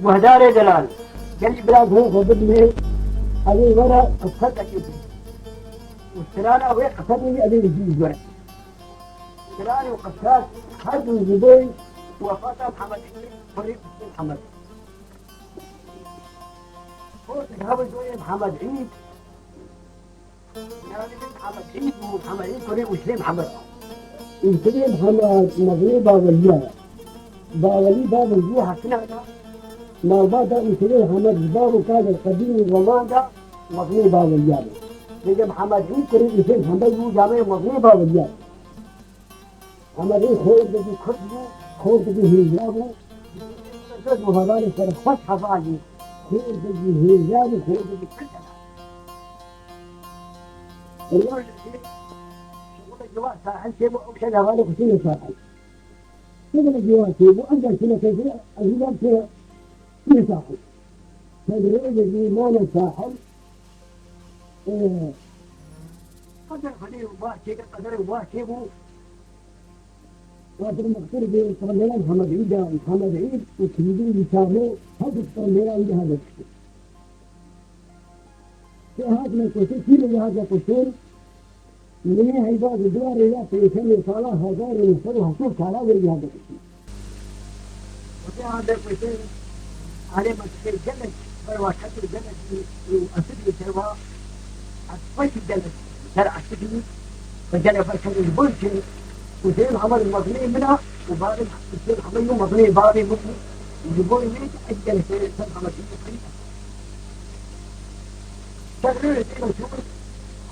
وهدار دلال قال بلاد هو خبرني أبي ورا أفكر أكيد والسلالة وين أخذني أبي يجيب ورا سلالة وقفات حد وزبي وفاة محمد فريق محمد هو تذهب شوية محمد عيد يعني محمد عيد ومحمد عيد فريق وسليم محمد يمكن محمد مغرب باب الجاه باولي باب الجاه كنا ما بعد يمكن محمد باب كان القديم الرمادة مغرب باب الجاه يجي محمد عيد فريق وسليم محمد هو جامع مغرب باب الجاه محمد عيد خير بدي كتبه خير بدي هجابه كتبه هذا كان فتح فاجي خير بدي هجابه خير بدي كتبه اليوم الجواد ساحل تبغى أوشك هذا كثير ساحل. تبغى الجواد تبغى أنت كنا كثير الجواد كثير ساحل. فالرئيس اللي ما له ساحل قدر خليه وباكي قدر وباكي بو. وقدر مقصود بطرمينا محمد عيد وكيدين يسامو هذا الطرمينا اللي هذا الشيء. في هذا من كثير كيلو هذا كثير. من عباد الدوار لا تيسمي صلاة هزار ويصلها شوف على وجه هذا الشيء. وفي هذا الشيء على ما تشيل جلد فهو كتر جلد وأسد سوا أسفيت الجلد ترى أسدني فجلد فكر البرج وزين عمل المضني منها وبعدين زين عمل مضني بعدين مضني وجبوا لي أجل سنة عمل شيء تقرير زين شوف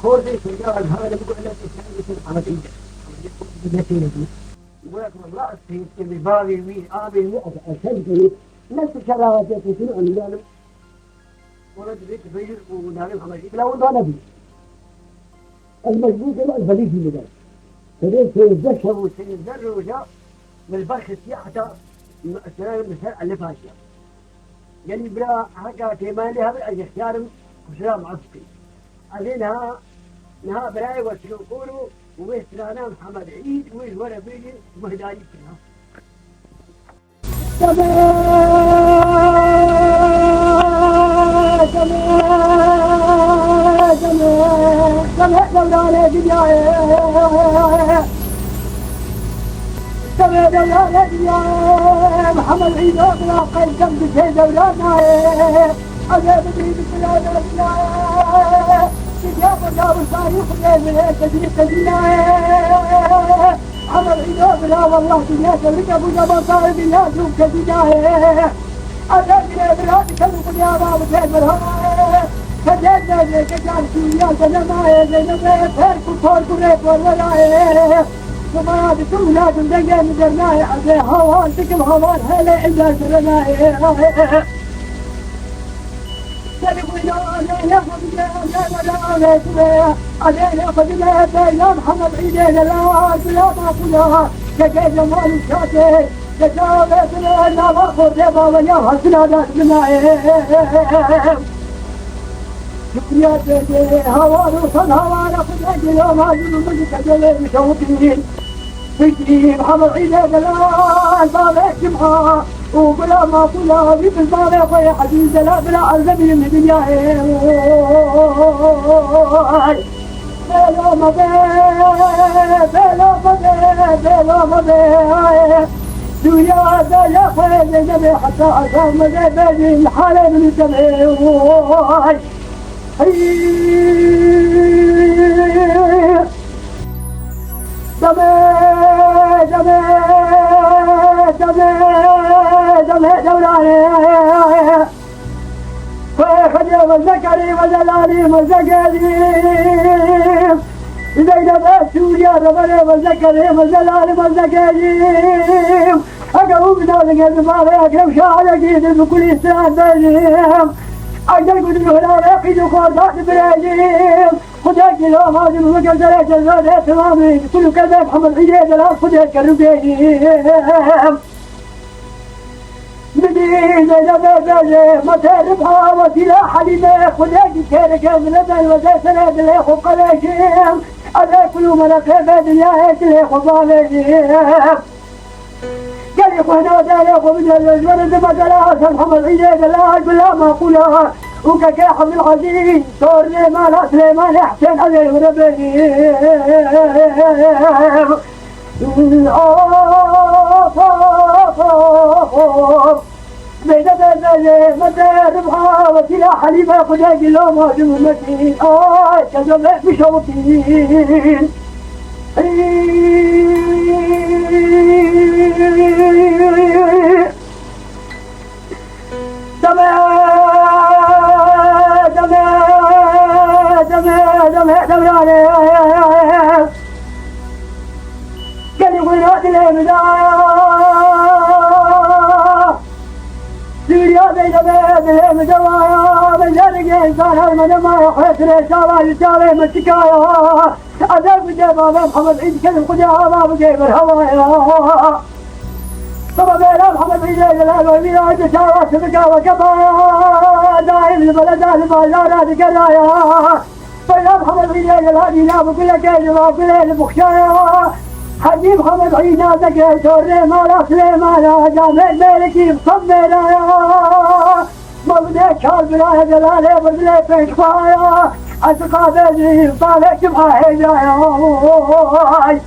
خوزي سجار هذا بقول لك إيش عمل إيده ولكن الرأس في بابي مين أبي مؤذ أشد نفس الشغلات يكون عن ذلك ورد بيت فير ونعرف عمل إيده لا وده نبي المجبوط لا البليد في ذلك فليه سيزدشر وسيزدر وجاء من البرخ السياحة مثال اللي فاشية يعني بلا حاجة كمالي هذا الاختيار وسلام عسكري علينا نها براي وسلوكونه ويسترانا محمد عيد ويزور بيجي وهداية كلها. سمع دولانة دنيا محمد عيد أغلى قيد جنب شي دولانا أجاب بدري بسلالة دنيا يا بجاو التاريخ اللي تجري تجينا عمل عيد بلا والله دنيا تلك أبو جبل صاحب يا شوف تجينا أجابنا بلا تكلم يا باب تجبرها كجدنا كجال يا زلمة زلمة فرق ريت ولا ثم بسونا دنيا مدرنا على هوا تكل هوا هلا عند سرنا علينا فضيلة يا محمد عيدين لا ماكلها كجيد مال الشاطئ كجاوة لا مأخذ ربا وياها سنادات بنائم شكريات بيدي هوار وصل هوار أخذ لو ما جلو مجد كجلي مشوطين فكري محمد عيدين لا الباب اجمعها وبلا ما طلع بالباب يا حديث لا بلا عزمي من دنياي بلا ما دنيا ذا يا خير النبي حتى أسام بين الحالين من الجميع فخجل والذكري وزلالي والزقالي إذا نبات سوريا ربنا والذكري وزلالي والزقالي أقرب من هذا الزمان أكرم شعر جيد بكل إسلام بينهم أقدر قد هنا يقيد قادات براجيم خدك لو ما جل وقل دلات الزاد تمامي كل كذا محمد عيد لا خدك كربيهم بدين زينب ما تعرفها وسلاح حليمة خدك كيرك من الدل وزي سند ليخو قلاشيم أذا كل ملك بيد الله يتليخو ظالجيم قال تاريخ هنا تاريخ ومن الولد مثلا محمد عيد لا كلها مقولة وككاح من العزيز صور سليمان سليمان حسين علي وربي بين بين مدى ربحة وسيلة حليمة خداج اللوم هاجم المتين كذب بشوطين قال يقول هذه الهمدان سوريا بين الهمدان بجانب إنسان هالمدى ما يحيط الإشارة يتالي متكايا أدب جيبا محمد عيد كذب قدها ما بجيب الهوايا طبعا بينا محمد عيد الهوايا جسارة سبقا وكبايا دائم البلدان البازارات كرايا بينا محمد عيد الهوايا نابو كل كيد وكل المخشايا حجي محمد عيد نازك سوري مالا سليمانا جامع الملكي بصبنا مبدأ شال بلاي جلالي بردلي بيشفايا أتقى بيجي طالع جمعة هجايا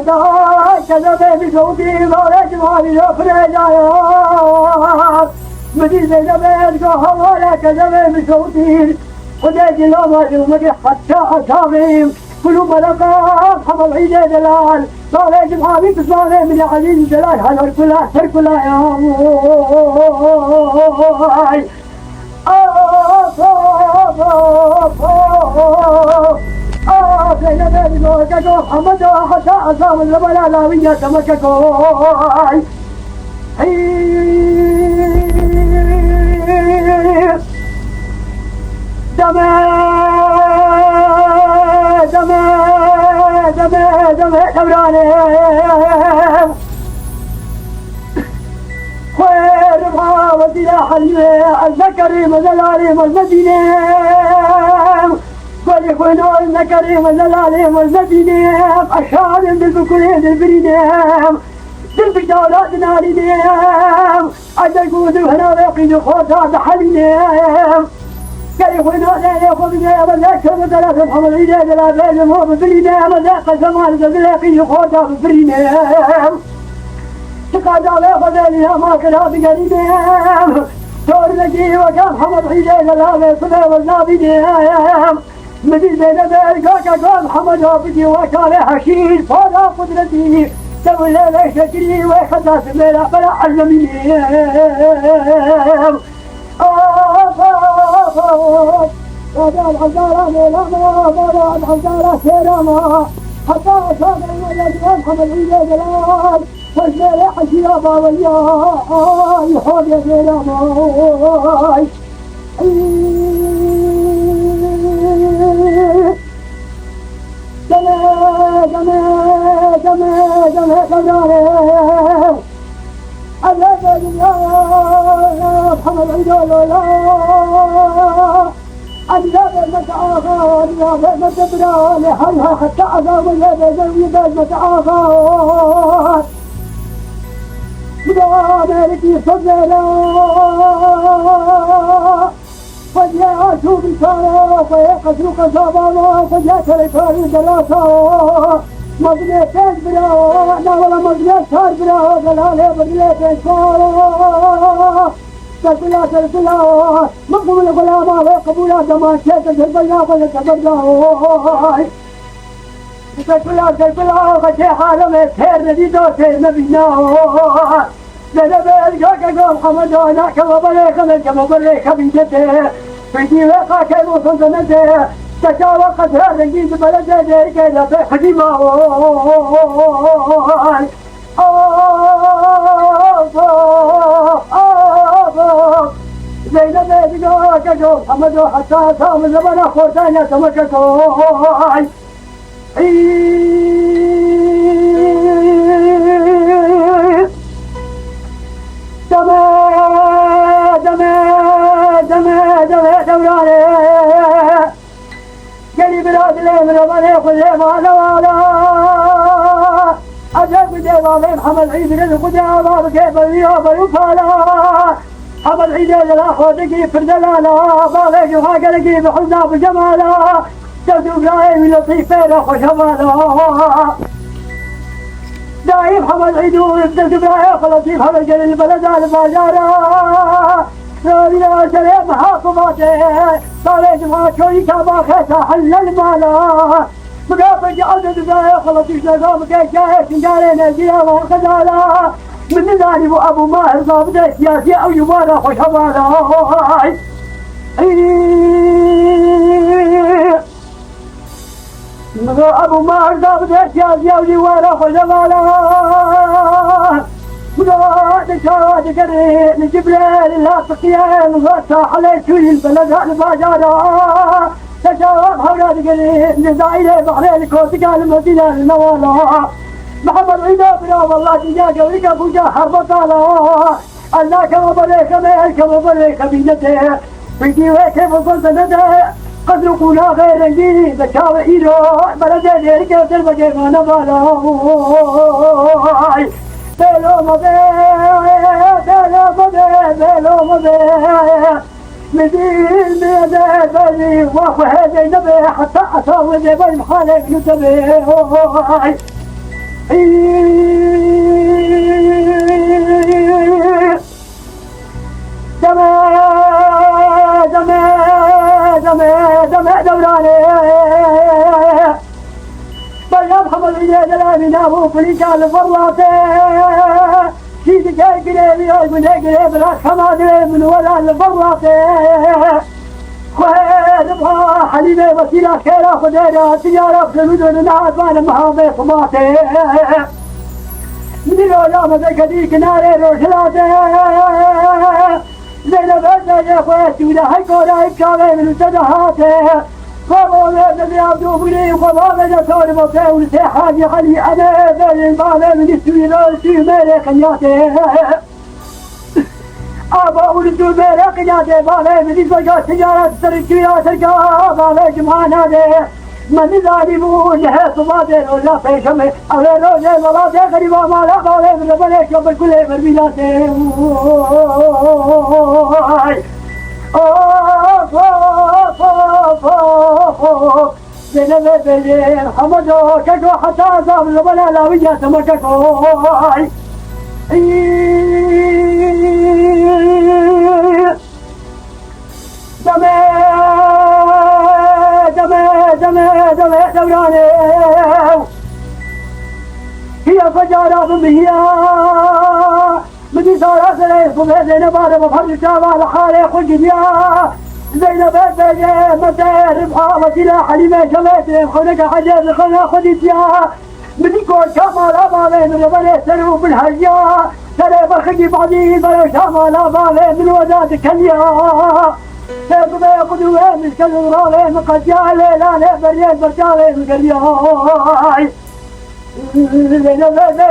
داي كذا بيبي صوتي طالع جمعة بيوفر هجايا مدي زي بيت قهوة كذا بيبي صوتي وديجي لوما جمعة حتى أصابيم كل ملقا محمد عيد جلال طالع جمعة بيتصالي من عزيز جلال هذا كلها سر كلها يا محمد حتى أصاب الزبلا لا ويا تمككوي دمه دورانه خير ما ودي حلمه الكريم العليم المدينه ولكن الكريم العليم المدينه اشار بالبكرين البرينه بالبجالات نارينه أجل هنا يقين خوتات حلينه كيف هنا ياخذ يا ملاك ثلاثة محمد عيد لا بين هو بفرينه مذاق زمان زلاقي خوتات بفرينه تقعد على خذيلها ما كان بقريبهم دور نجي وكان محمد عيد لا بين والنابينهم مدينة بيرقاك قال محمد عبدي وكان حشيد فانا قدرتي تولى لي شكري وخدات بلا بلا علميهم وقال الحزارة مولانا وقال الحزارة سيراما حتى أصاب المجد محمد عيد جلال والشيء يحشي يا بابا يحوض يا سيراما محمد عيد أجلاب المتعاقى أجلاب المتبرى لحلها حتى أذاب اليد المتعاقى بدا مالكي صدنا فجاء شوف الكارا فيقتلك صابانا فجاء تركاري دراسا مدنيتين برا ولا مدنيتين برا دلالي بدليتين صارا تركلا مقبول غلاما وقبولا دمان شيخ تربينا فلتبرنا تركلا غشي حالم خير نديدو خير نبينا لنبي الجاك قوم حمدانا كما بليك من كما بليك بيجته فيدي وقا كيمو سنته تشاوى قدر رجيد بلده ديك لفي حديما زينب بيجاك قوم حمدو حتى سام زبنا خورتانا تمككوي دوراني قلي بلاد لي من ربني كل ما نوالا أجاب دي ضالي محمد عيد القدرة ضال كيف اليوم يفعلا محمد عيد الأخوتك في الدلالة ضالي جوهاك لقي بحزنا بجمالا جود إبراهيم لطيفين وشمالا دايم محمد عيد وابن إبراهيم لطيف هذا جل البلد المجارة يا سلام حافظاته ضالي جوهاك شوي كما خيسا حل المالا مقابل عدد ذا خلطيش نظامك الشاهد شنقالين الجيا والخزالة من ذلك أبو ماهر ضابط السياسي أو يبارا خوش هوالا أبو ماهر ضابط السياسي أو يبارا خوش هوالا مقابل شهادة قريب لجبريل لا تقيان وصاح عليه شوي البلد المجارة تشاوب حولاد قريب نزايله بحرين كوتك المدينة النوالا محمد عيدا بنا والله تجاك ولك بوجا حرب طالا الله كما بريك ميل كما بريك بينته بيدي ويكي فضلت ندى قد نقونا غير جيني بشاو إيرو بلدي ديرك تلبجي ما نبالا بيلو مبي بيلو مبي بيلو مبي مدين بيدي بني واخو هذي نبي حتى أساوي ذي بني مخالف نتبه دمع دوراني بل محمد عيد الامين ابو فليكان الفرلاطي شيدي جاي قريبي يقول قريب راس خمادي من ولا الفرلاطي خير بها حليمه وسيله خيره خديره تجاره في المدن العزمان محافظ صماتي من الأولام ذيك ديك ناري روشلاته زينب أزاج أخواتي ولا هيكورا إبكاري من سدهاته قاموا الذي عبدو بني وقضى جسور بطي ولسيحاجي خلي أنا بين البالي من السويل والسويل ميري خنياته أبا ولدو ميري خنياته بالي من الزجاج تجارة تركيات الجاه بالي جمعاناته من ظالمون لها صبادر ولا فيشمي أولي روجي ملاته غريبا مالا بالي من ربنيك يوم الكل مرميلاته زينب بيجين حمدو كاكو حتى عذاب الربنا لا وجهة مكاكو دوراني هي فجارة بمهيا مدي سارة سليس بمهي زينب آدم وفرد شابا لحالي خلق بيا زينب بيجي مدي ربحا وسيلة حليمة شميت خلق حجيب لخلنا خدي بيا مدي كون شاما لا بالي من ربني سلو بالهجيا سلي بخجي بعدي بلو شاما لا بالي من وداد كليا سيد ما يقولوا من كل رالي من قد جالي لا لا بريد برجالي من قرياي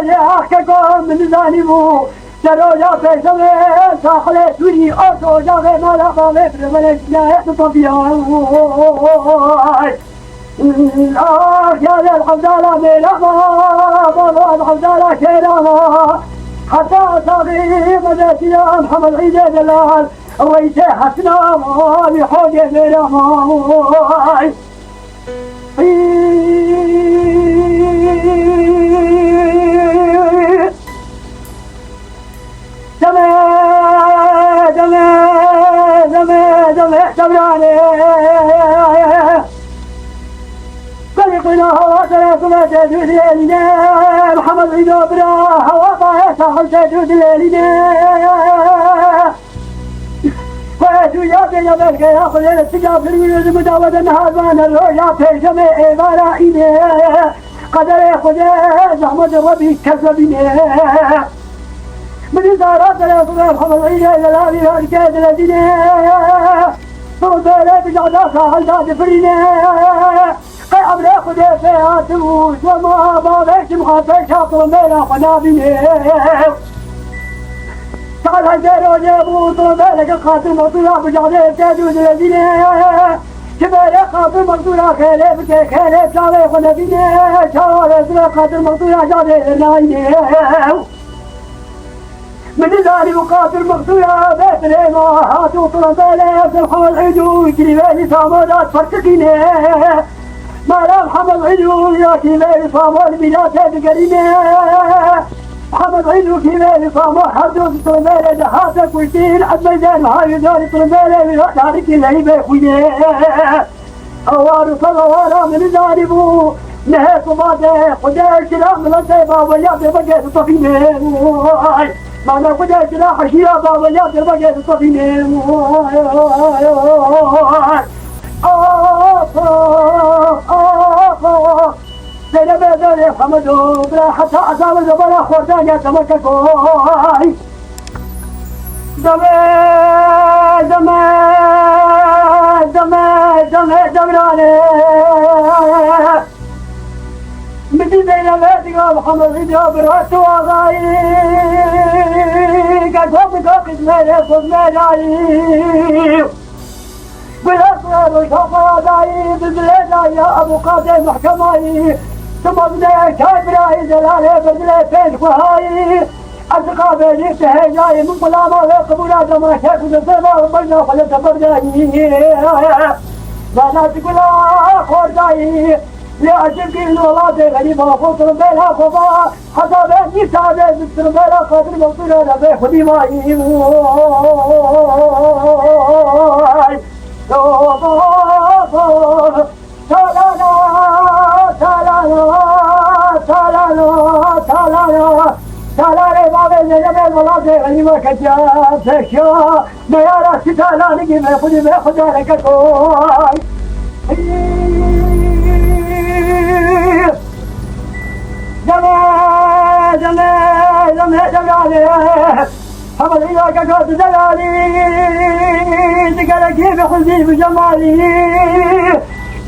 لنا أحكاكم من ظالمو سروجا في سمين ساخلي سوري أرسو جاغي مالا بالي برمالي جاهد طبيعي يا ذا الحمدالة ميلاما بابا الحمدالة شيراما حتى صاغي مدى محمد عيد دلال ويسي حسنا مالي حوجي ميرا ماي دمراني قلقنا هوا ثلاثة تدود ليلنا محمد عيد برا هوا طايا ساحل تدود ليلنا فاتو يا بينا بلك يا خليل السجاب في الولد مداود النهار وانا الرجع في جميع برائنا قدر يا خليل زحمة ربي كذبنا من إزارات لا يصبح محمد عيد إلا لا بها الكاد الذين صوت لا بجعدا ساحل داد فرينا قي عبر خليل فيها تموت وما بابك مخافي شاطر ميلا قنابنا تعال هجر وجابوا طول بالك القاتل مطلع بجعده الكادود الذين شبالي قادر مقدورة خيلي بكي خيلي شاوي خنبيني شاوي قادر مقدورة جاري لنايني من الزاري وقاتل مقتولة بيت الهيمة هاتوا طلبالي عبد الحمد عيدو يجري بالي صامودات فرتقيني ما لا محمد عيدو ياكي بالي صامود بلاتي بقريني محمد عيدو كي بالي صامود حدو طلبالي دهاتك ويتين عد ميدان هاي داري طلبالي دارك اللي بيخويني أوار صلوارا من الزاري بو نهيت وماده خداش الأمل الزيبا ويابي بقيت طفيني ما أنا قدرت لا حشيرة بابا يا دربك تصفيني زينب يا حمدو بلا حتى عذاب الزبالة خوردان يا تمككوي دمراني مثل زينب يا محمد عيد برهت وغاي قد قسمي قسمي بالأسرار وشوفها داي بالبلاد يا أبو قاسم محكماي ثم بدأ كابراي زلالي بدلي فين وهاي أصدقاء بيني تهجاي من قلامة وقبولات ما شاك ونصيبا وبينا خلت برداي لا تقول أخور داي لأجل الولاد غريبة فوتر بينها فضاء حتى بيني سادة بسر بينها قدر مقتولة لبي خدي ماي سالاني بابي زينب الولاد غريبة كجاب تشا ميارا ستالاني ما خدي ما خدا لك كوي جمالي حمد إياك قد دلالي تقال كيف خذي بجمالي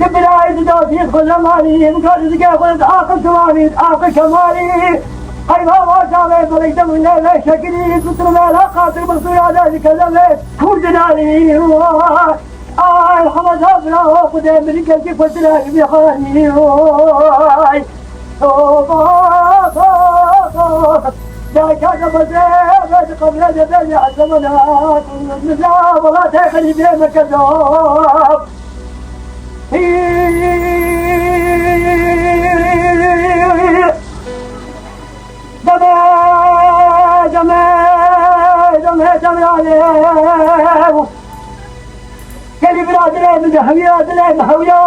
جبلاي تدوس يدخل جمالي مقاد تقال آخر كمالي آخر كمالي حيث ما شامي بليت من لا شكلي تطلب لا قاتل مصير على ذلك الزمن كل جلالي حمد هبنا وقدام بريكا كيف تلاقي بحالي ذاك بزاد قبل جبل الزمنات النزاع ولا تخلي بينك الذوب كلي بلاد العين هويات العين هويا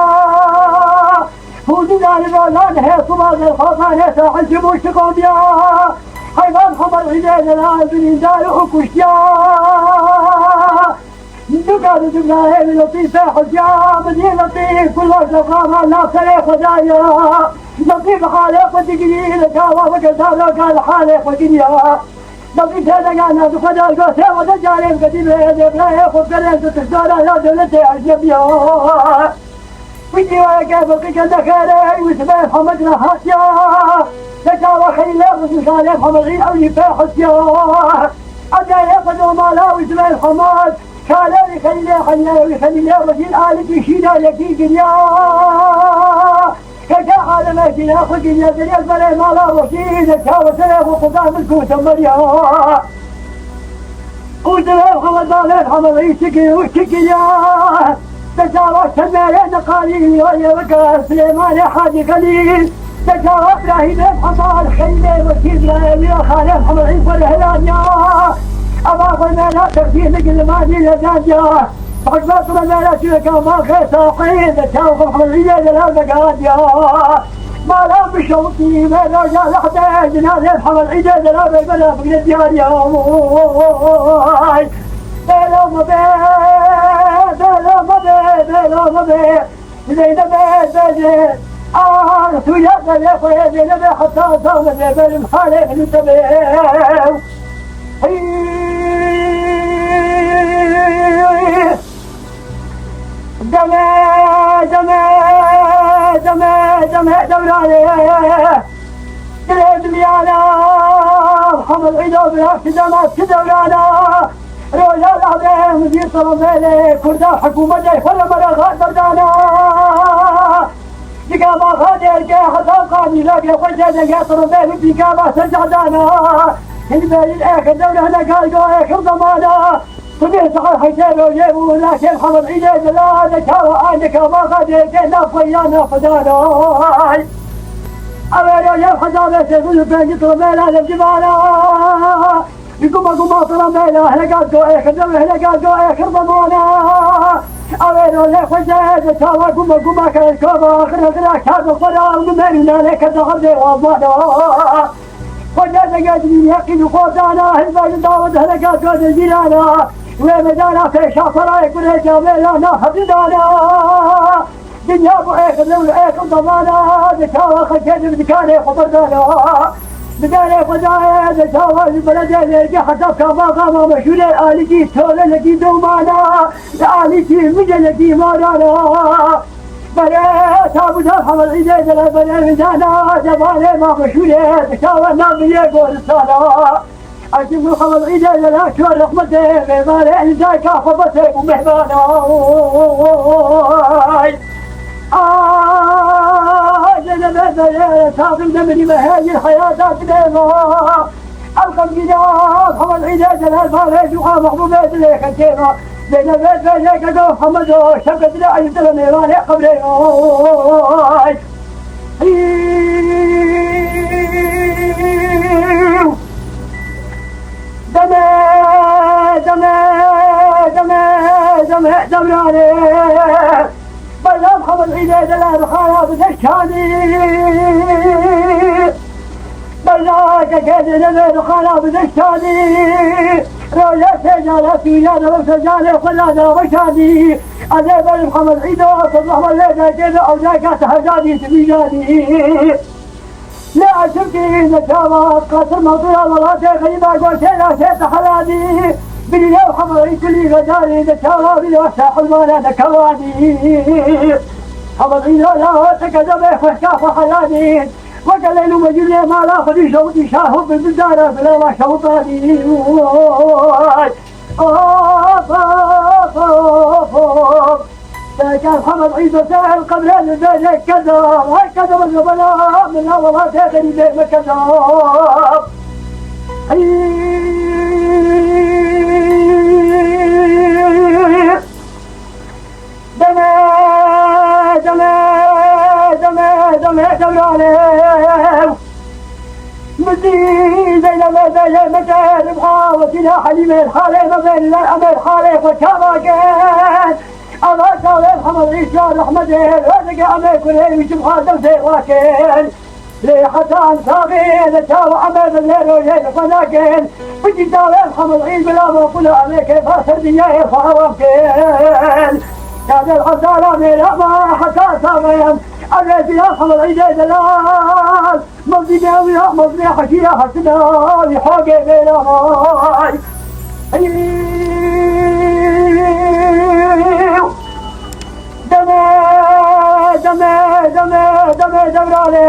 وجود الولاد هي صماد الخطا ساحل جبوش قوميا حيوان خبر عيدين العابرين داروا كشيا دقاد دقاهي لطيفة حجيا بدي لطيف كل وقت قامة لا سليف ودايا لطيف خالق ودقيني لكاوة وكتابة قال حالق ودنيا لطيف هذا قانا بخدا القوسي ودجالين قديمة بلا ياخذ قرين تتشدارا يا دولتي عجبيا ويدي ويقف القيك الدخاري وسباب حمدنا حاسيا تجاوى خيلة وسباب حمد غير أو يفاح حسيا أدى يقضوا مالا وسباب حمد كالي خيلة ويخلي وجيل آلك يشينا يكي قريا كجا على مجينا خجينا دريال بلي مالا وكينا كاوة سيب وقضام الكوسة مريا وسباب حمد بالي حمد غير شكي وشكيا تجاوى سمايا قليل ويبقى سليمان حاجي قليل تجاوى ابراهيم حصال خيلي وكيدنا يا خالد حمد عيد والهلانيا أبا لا تغفير لك المالي لدانيا حجبات رمالا شركا ما خيسا قيد تجاوى محمد عيد الهلانيا ما لا بشوطي ما رجع لحدا جنازة محمد عيد الهلانيا بلا فقد الدياريا بلا مبيت زينب زينب سويا يا زينب حتى صار زينب الحالة نتبع دمع دوراني الدنيا محمد عيد بالعكس دمات دورانا روجا العظيم مدير طلبة كردا حكومة فلا مرة بردانا دقابا خادر كي حساب قادي لاقي وجه دقا طلبة دقابا سجعدانا البالي الآخر دولة هنا قال آخر ضمانا صديق سحر حسين وجيبه لكن حمد عيدي لا ذكاوى عندك ما خادر كي نافيانا فدانا أبدا يا حسابة سيفل بين طلبة لا الجبالا يقوم طلبة لا هلقات آخر دولة هلقات آخر ضمانا أبدا يا حسابة ساوى قوم كالكوبا آخر كاد الصلاة ومرنا لك الدخل وضمانا وجدت قدري يقين خوتانا البلد داود هلقات قد الجيلانا ومدانا في شاطرة يكون جاملانا حددانا دنيا ابو ايك دولة ايك وضمانا دشاوى خشيت بدكاني خبردانا بداني خدايا دشاوى البلد اللي حتى كما قام مشهور آلتي تولى لكي دومانا آلتي مجل لكي مارانا بلد أبو جرحم العيدين بلد مدانا جبالي ما مشهورة تشاوى النام يقول الصلاة أجيب الخم العيدين لا شور رحمته بمالي إنزاي كافة بسيب ومهمانا جنبت بلد ساقم دمري مهاجي الحياة ديما ألقم جناب خم العيدين البالي جوخا محبوبة ليك الكيما جنبت بلد كدو محمد شبكة لا يدل ميراني قبري دمراني بلا محمد عيدي لا الخايا بدشاني بلا كيدي نمي الخايا بدشاني رؤيا سجالة سيادة وسجالة خلادة وشادي أذيب محمد عيدي صبح الليلة كذا أوزاك تهجاني تبيجاني لا أشركي نشامات قاتل مطيرة مراتي غيبا قوشينا شيط حلاني بني لو حمري كلي غداري نشامة بني وساح المانا نكواني حمري لا تكذبه وشكاف حلاني وقال ليلو مجري ما لا خدي شوطي شاهو بالبزارة بلا ما شوطاني كان محمد عيسى سائل قبل ذلك كذاب هكذا الزبلاء من أولها تدري زي كذاب دمي مزيد لما زي مكان بخاوة إلى حليم الحالي ما بين الأمر حالي وكاباكين أمرك ويرحم الرجال أحمد الرزق أمرك وليش بخاطر سيواكين لي حتى أنصابين تاوى أمر الليل وجيل فلاكين بدي تاوى يرحم العيد بلا موقول أمريكي فاسر دياي فهواكين كان الحزالة ميلا ما حتى سامين أمريك يرحم العيد دلال مبدي بيوي مبدي حكيا حسنا لحاقي ميلا ماي دمراني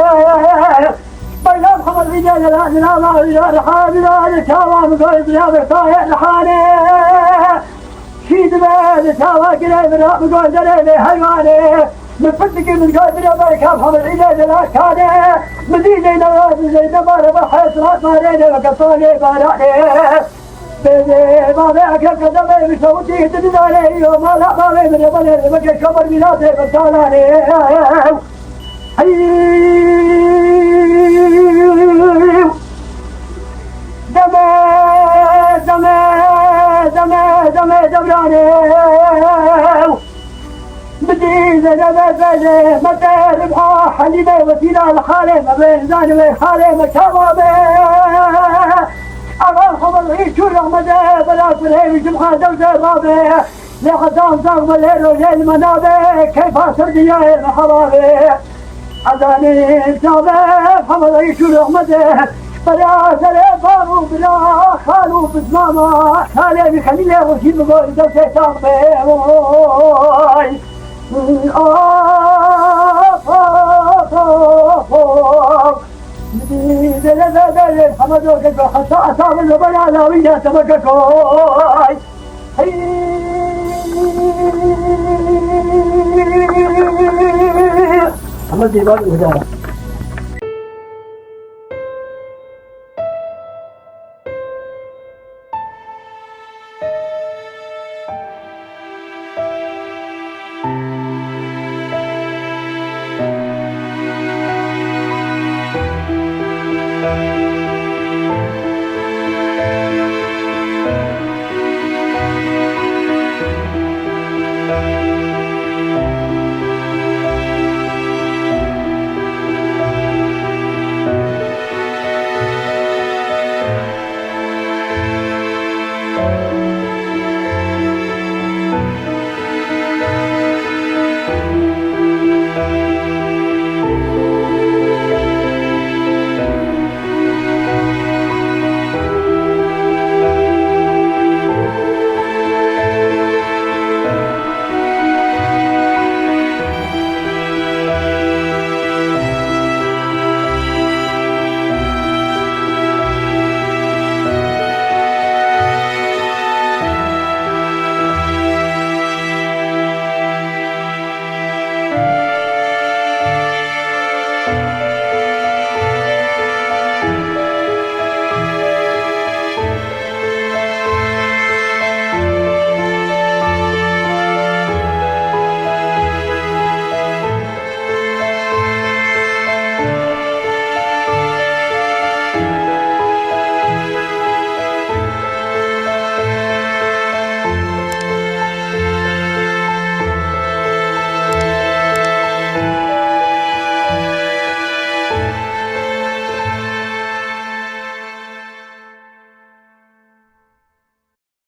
بيلا محمد رجال لا ما رجال حامل الكوام قلب يا بطايا الحاني شيد بال سوا قلب لا بقول دليل حيواني مفتك من قلب يا بركه محمد رجال لا كاني مدينه نواز زي نمر بحيث راس ماريني وقصوني باراني بيبي بابي أكل قدمي بسوتي تدلاني وما لا بابي من يبني بكي كبر بلادي بسالاني دمراني بديزة دمي متى ربحا حليبي وسيلة الحالي ما بين زاني وحالي مكابابي أغال خبر عيش الرحمة بلا كلهي جمعة دوزة رابع لحظان صاغم الليل وجيل المنابع كيف أسر دياء الحرابي أذاني التابع خبر عيش الرحمة بلا سليفانو بلا خالو بزماما خالي بخليله وشيد بقول دوزة صاغمي حمدوك حتى أصاب البنات ويا سمككوي 한번 대박이 오자.